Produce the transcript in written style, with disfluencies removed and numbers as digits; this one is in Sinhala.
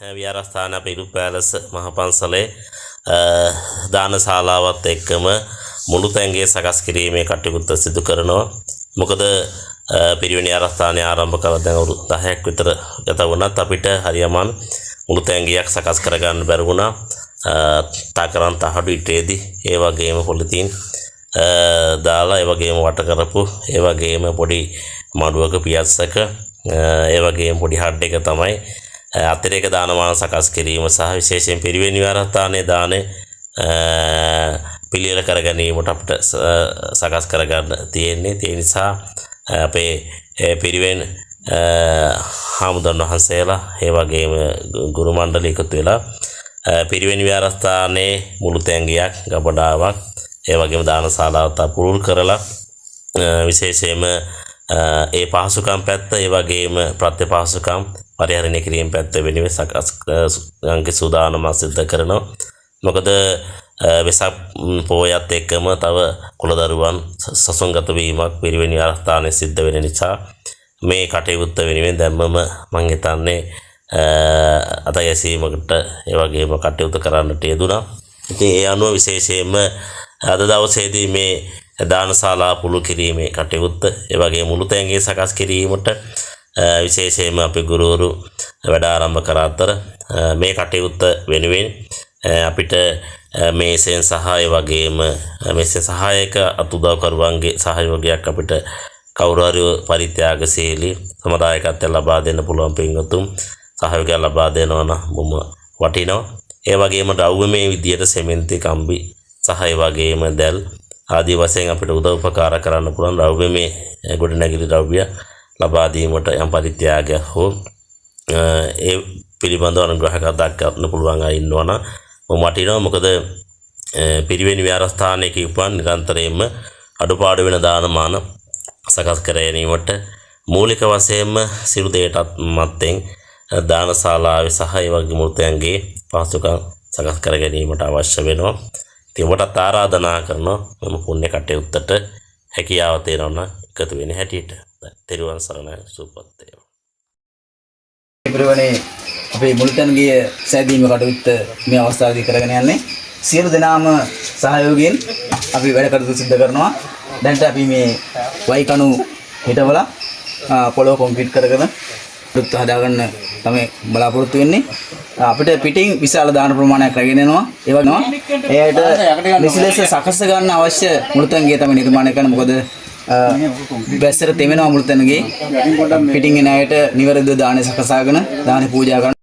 විහාරස්ථාන අපේ ඉරු පැලස මහ පන්සලේ දාන ශාලාවත් එක්කම මුළු තැන්ගේ සකස් කිරීමේ කටයුත්ත සිදු කරනවා. මොකද පිරිවෙන් විහාරස්ථානය ආරම්භ කළ දැන් අවුරුදු 10ක් විතර ගත වුණත් අපිට හරියමන් මුළු තැන්ගියක් සකස් කරගන්න බැරි වුණා. තාකරන් තහඩු ඉටේදී ඒ වගේම පොලිතීන් දාලා ඒ වගේම වට කරපු ඒ වගේම පොඩි මඩුවක පියස්සක ඒ වගේම පොඩි හඩ් එක තමයි අතිරේක දානමාන සකස් කිරීම සහ විශේෂයෙන් පිරිවෙන් විහාරස්ථානයේ දානේ පිළියෙල කර ගැනීමට අපිට සකස් කරගන්න තියෙන්නේ. ඒ නිසා අපේ පිරිවෙන් හාමුදුරන් වහන්සේලා ඒ වගේම ගුරු මණ්ඩලය එකතු වෙලා පිරිවෙන් විහාරස්ථානයේ මුළු තැන්ගියක් ගබඩාවක් ඒ වගේම දාන ශාලාවත් පුරුල් කරලා විශේෂයෙන්ම ඒ පහසුකම් පැත්ත ඒ වගේම ප්‍රත්‍ය පහසුකම් පරිහරණය කිරීම පැත්ත වෙනුවෙන් සකස් අංග සූදානම සිදු කරනවා. මොකද වෙසක් පොයත් එක්කම තව කුලදරුවන් සසුන්ගත වීමක් පිරිවෙන් විහාරස්ථානයේ සිද්ධ වෙන නිසා මේ කටයුත්ත වෙනුවෙන් දැම්මම මම හිතන්නේ අතයසීමකට ඒ වගේම කටයුතු කරන්නට යෙදුණා. ඉතින් ඒ අනුව විශේෂයෙන්ම අද දවසේදී මේ දාන ශාලා පුළු කිරීමේ කටයුත්ත ඒ වගේ මුළු තැන්ගේ සකස් කිරීමට විශේෂයෙන්ම අපේ ගුරුවරු වැඩ ආරම්භ කර අතර මේ කටයුත්ත වෙනුවෙන් අපිට මේසෙන් සහ ඒ වගේම මේසෙන් සහායක අතුදව්කරුවන්ගේ සහයෝගයක් අපිට කවුරු හරි පරිත්‍යාගශීලී සමුදායකත්වය ලබා දෙන්න පුළුවන් පින්වතුන් සහයෝගය ලබා දෙනවා නම් බොහොම වටිනවා. ඒ වගේම ද්‍රව්‍යමය විදියට සෙමෙන්ති කම්බි සහ ඒ වගේම දැල් ආදී වශයෙන් අපිට උදව් උපකාර කරන්න පුළුවන් ද්‍රව්‍යමය ගොඩනැගිලි ද්‍රව්‍ය ලබා දීමට යම් පරිත්‍යාගයක් හෝ ඒ පිළිබඳව අනුග්‍රහයක් දක්වන්න පුළුවන් අය ඉන්නවනම් මම වටිනවා. මොකද පිරිවෙන් විහාරස්ථානයේ කියපුවාන් නිරන්තරයෙන්ම අඩුපාඩු වෙන දානමාන සකස් කර ගැනීමට මූලික වශයෙන්ම සිරු දෙයටත් මත්තෙන් දාන ශාලාවේ සහ ඒ වගේ මුර්තයන්ගේ පහසුකම් සකස් කර ගැනීමට අවශ්‍ය වෙනවා. ඉතින් ඔබට ආරාධනා කරනවා මම පුණ්‍ය කටයුත්තට හැකියාව තියෙනවා නම් එකතු වෙන්න හැටියට. තෙරුවන් සරණයි සුවපත් වේවා. පිරිවෙනේ අපේ මුල්තන්ගේ සෑදීම කටයුත්ත මේ අවස්ථාවේදී කරගෙන යන්නේ සියලු දෙනාම සහයෝගයෙන් අපි වැඩ කටයුතු සිදු කරනවා. දැන් අපි මේ වයිකණු හිටවලා පොළොව කොන්ක්‍රීට් කරගෙන රුත් හදාගන්න තමයි බලාපොරොත්තු වෙන්නේ. අපිට පිටින් විශාල දාන ප්‍රමාණයක් රැගෙන යනවා. ඒ වගේම එයාට නිසිලෙස සකස් ගන්න අවශ්‍ය මුළුතැන්ගේ තමයි නිර්මාණය කරන්න. මොකද බැස්සර තෙමෙනවා මුළුතැන්ගේ පිටින් එන අයට නිවැරදිව දාන සකසාගෙන දාන පූජා කරන